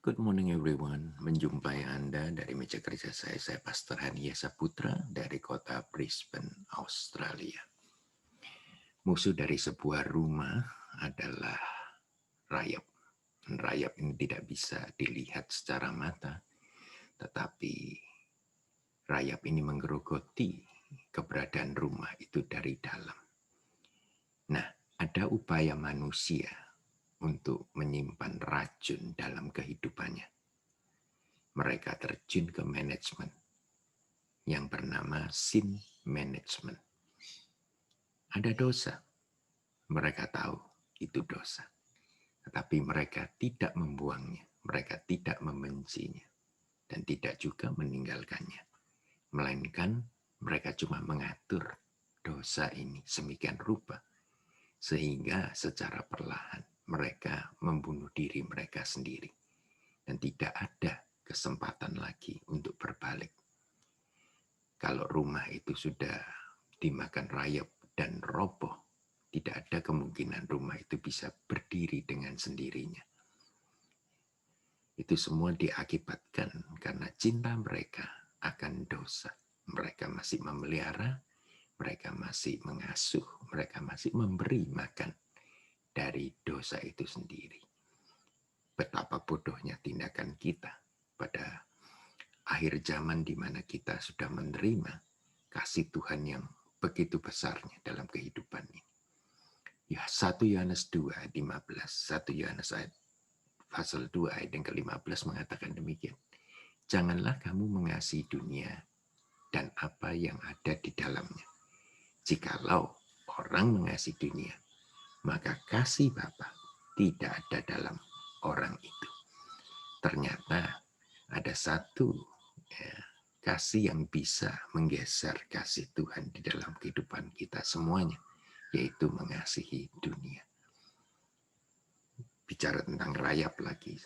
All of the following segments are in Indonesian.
Good morning everyone, menjumpai Anda dari meja kerja saya Pastor Hania Saputra dari kota Brisbane, Australia. Musuh dari sebuah rumah adalah rayap. Rayap ini tidak bisa dilihat secara mata, tetapi rayap ini menggerogoti keberadaan rumah itu dari dalam. Nah, ada upaya manusia untuk menyimpan racun dalam kehidupannya. Mereka terjun ke manajemen yang bernama sin management. Ada dosa, mereka tahu itu dosa. Tetapi mereka tidak membuangnya, mereka tidak membencinya, dan tidak juga meninggalkannya. Melainkan mereka cuma mengatur dosa ini semikian rupa, sehingga secara perlahan mereka membunuh diri mereka sendiri. Dan tidak ada kesempatan lagi untuk berbalik. Kalau rumah itu sudah dimakan rayap dan roboh, tidak ada kemungkinan rumah itu bisa berdiri dengan sendirinya. Itu semua diakibatkan karena cinta mereka akan dosa. Mereka masih memelihara, mereka masih mengasuh, mereka masih memberi makan dari dosa itu sendiri. Betapa bodohnya tindakan kita pada akhir zaman di mana kita sudah menerima kasih Tuhan yang begitu besarnya dalam kehidupan ini. Ya, 1 Yohanes 2:15, 1 Yohanes pasal 2 ayat yang ke-15 mengatakan demikian. Janganlah kamu mengasihi dunia dan apa yang ada di dalamnya. Jikalau orang mengasihi dunia, maka kasih Bapa tidak ada dalam orang itu. Ternyata ada satu kasih yang bisa menggeser kasih Tuhan di dalam kehidupan kita semuanya, yaitu mengasihi dunia. Bicara tentang rayap lagi,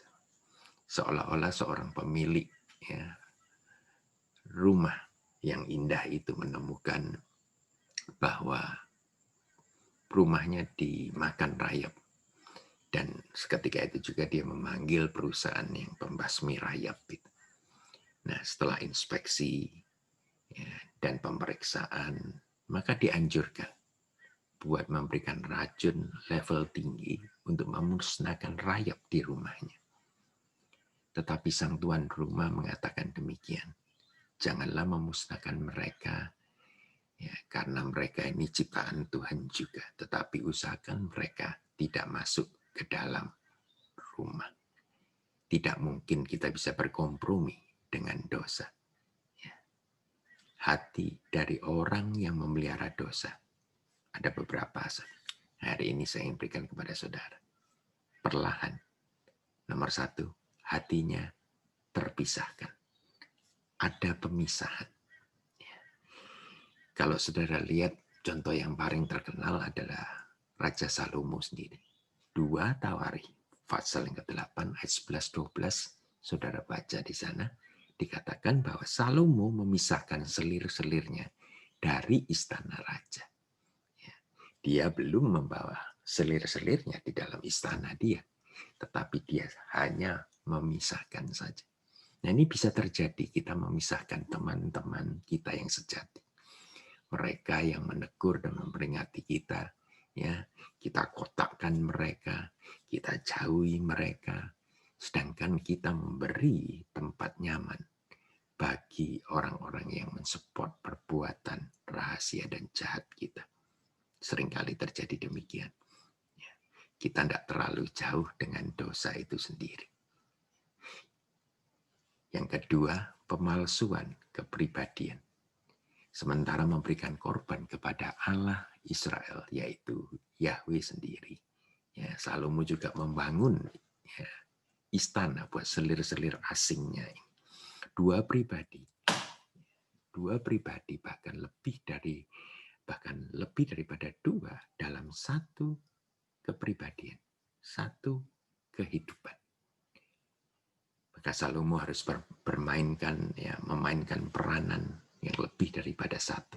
seolah-olah seorang pemilik rumah yang indah itu menemukan bahwa rumahnya dimakan rayap. Dan seketika itu juga dia memanggil perusahaan yang pembasmi rayap itu. Nah, setelah inspeksi dan pemeriksaan, maka dianjurkan buat memberikan racun level tinggi untuk memusnahkan rayap di rumahnya. Tetapi sang tuan rumah mengatakan demikian. Janganlah memusnahkan mereka, karena mereka ini ciptaan Tuhan juga. Tetapi usahakan mereka tidak masuk ke dalam rumah. Tidak mungkin kita bisa berkompromi dengan dosa. Hati dari orang yang memelihara dosa. Ada beberapa hari ini saya ingin berikan kepada saudara. Perlahan. Nomor 1, hatinya terpisahkan. Ada pemisahan. Kalau saudara lihat, contoh yang paling terkenal adalah Raja Salomo sendiri. 2 Tawarikh, pasal yang ke-8, ayat 11-12, saudara baca di sana, dikatakan bahwa Salomo memisahkan selir-selirnya dari istana raja. Dia belum membawa selir-selirnya di dalam istana dia, tetapi dia hanya memisahkan saja. Nah, ini bisa terjadi, kita memisahkan teman-teman kita yang sejati. Mereka yang menegur dan memperingati kita, kita kotakkan mereka, kita jauhi mereka, sedangkan kita memberi tempat nyaman bagi orang-orang yang mensupport perbuatan rahasia dan jahat kita. Seringkali terjadi demikian. Kita tidak terlalu jauh dengan dosa itu sendiri. Yang kedua, pemalsuan kepribadian. Sementara memberikan korban kepada Allah Israel, yaitu Yahweh sendiri. Salomo juga membangun istana buat selir-selir asingnya. Dua pribadi bahkan lebih daripada 2 dalam satu kepribadian, satu kehidupan. Maka Salomo harus memainkan peranan yang lebih daripada satu.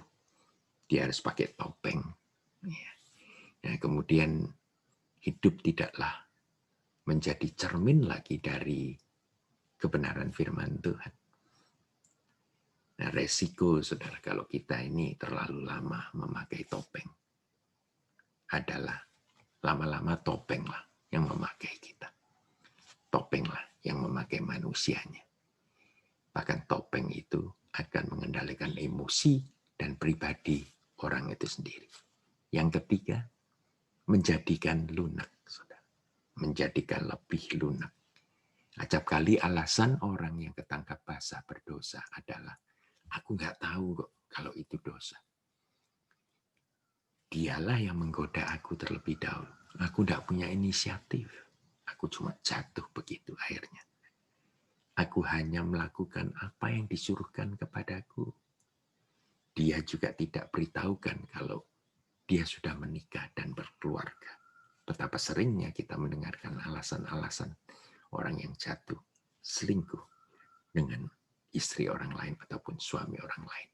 Dia harus pakai topeng. Nah, kemudian hidup tidaklah menjadi cermin lagi dari kebenaran firman Tuhan. Nah, resiko saudara kalau kita ini terlalu lama memakai topeng adalah lama-lama topenglah yang memakai kita. Topenglah yang memakai manusianya. Bahkan topeng itu akan mengendalikan emosi dan pribadi orang itu sendiri. Yang ketiga, menjadikan lunak, saudara. Menjadikan lebih lunak. Acap kali alasan orang yang ketangkap basah berdosa adalah, aku nggak tahu kok kalau itu dosa. Dialah yang menggoda aku terlebih dahulu. Aku nggak punya inisiatif. Aku cuma jatuh begitu akhirnya. Aku hanya melakukan apa yang disuruhkan kepadaku. Dia juga tidak beritahukan kalau dia sudah menikah dan berkeluarga. Betapa seringnya kita mendengarkan alasan-alasan orang yang jatuh, selingkuh dengan istri orang lain ataupun suami orang lain.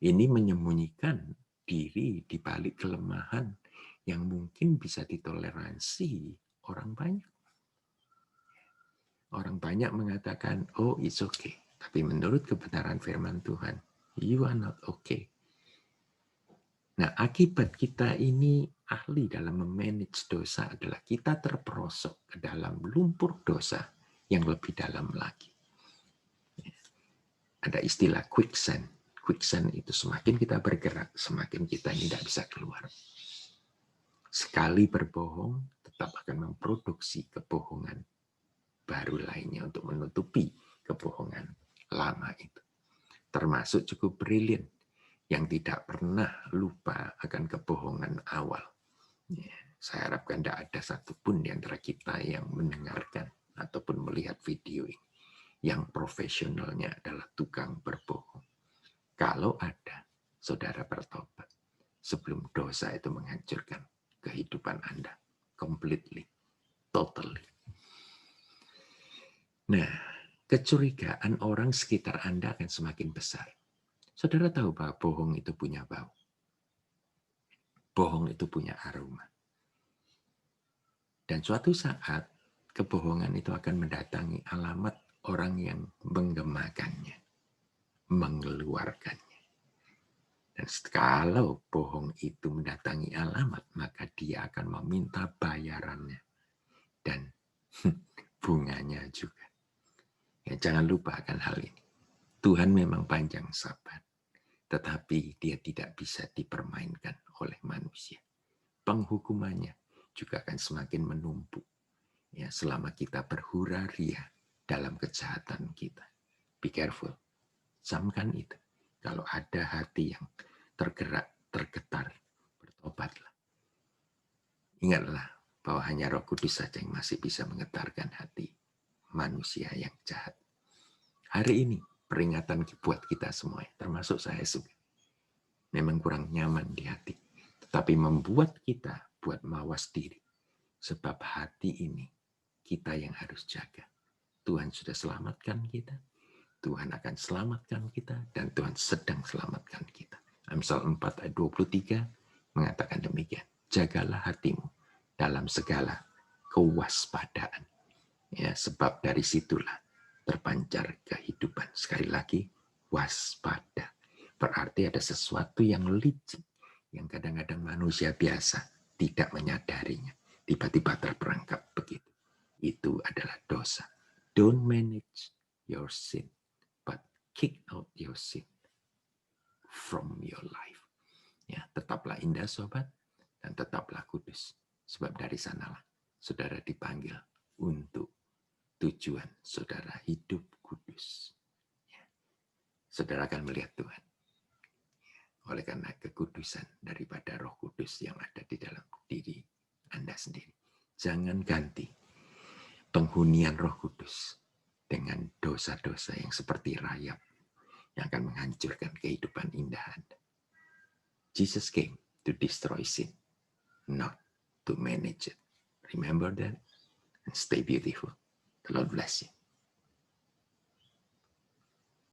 Ini menyembunyikan diri di balik kelemahan yang mungkin bisa ditoleransi orang banyak. Orang banyak mengatakan, oh it's okay. Tapi menurut kebenaran firman Tuhan, you are not okay. Nah, akibat kita ini ahli dalam memanage dosa adalah kita terperosok ke dalam lumpur dosa yang lebih dalam lagi. Ada istilah quicksand. Quicksand itu semakin kita bergerak, semakin kita tidak bisa keluar. Sekali berbohong, tetap akan memproduksi kebohongan baru lainnya untuk menutupi kebohongan lama itu. Termasuk cukup brilian, yang tidak pernah lupa akan kebohongan awal. Ya, saya harapkan tidak ada satupun di antara kita yang mendengarkan ataupun melihat video ini yang profesionalnya adalah tukang berbohong. Kalau ada, saudara bertobat sebelum dosa itu menghancurkan kehidupan Anda completely, totally. Nah, kecurigaan orang sekitar Anda akan semakin besar. Saudara tahu bahwa bohong itu punya bau. Bohong itu punya aroma. Dan suatu saat, kebohongan itu akan mendatangi alamat orang yang menggemakannya, mengeluarkannya. Dan kalau bohong itu mendatangi alamat, maka dia akan meminta bayarannya. Dan bunganya juga. Ya, jangan lupa akan hal ini. Tuhan memang panjang sabar, tetapi dia tidak bisa dipermainkan oleh manusia. Penghukumannya juga akan semakin menumpuk ya, selama kita berhura-ria dalam kejahatan kita. Be careful. Camkan itu. Kalau ada hati yang tergerak, tergetar, bertobatlah. Ingatlah bahwa hanya Roh Kudus saja yang masih bisa menggetarkan hati manusia yang jahat. Hari ini peringatan buat kita semua, termasuk saya juga. Memang kurang nyaman di hati, tetapi membuat kita buat mawas diri. Sebab hati ini kita yang harus jaga. Tuhan sudah selamatkan kita, Tuhan akan selamatkan kita, dan Tuhan sedang selamatkan kita. Amsal 4 ayat 23 mengatakan demikian. Jagalah hatimu dalam segala kewaspadaan. Ya, sebab dari situlah terpancar kehidupan. Sekali lagi, waspada. Berarti ada sesuatu yang licik, yang kadang-kadang manusia biasa tidak menyadarinya. Tiba-tiba terperangkap begitu. Itu adalah dosa. Don't manage your sin, but kick out your sin from your life. Ya, tetaplah indah sobat, dan tetaplah kudus. Sebab dari sanalah saudara dipanggil untuk tujuan saudara hidup kudus. Ya. Saudara akan melihat Tuhan. Oleh karena kekudusan daripada Roh Kudus yang ada di dalam diri Anda sendiri. Jangan ganti penghunian Roh Kudus dengan dosa-dosa yang seperti rayap yang akan menghancurkan kehidupan indah Anda. Jesus came to destroy sin, not to manage it. Remember that and stay beautiful. The Lord bless you.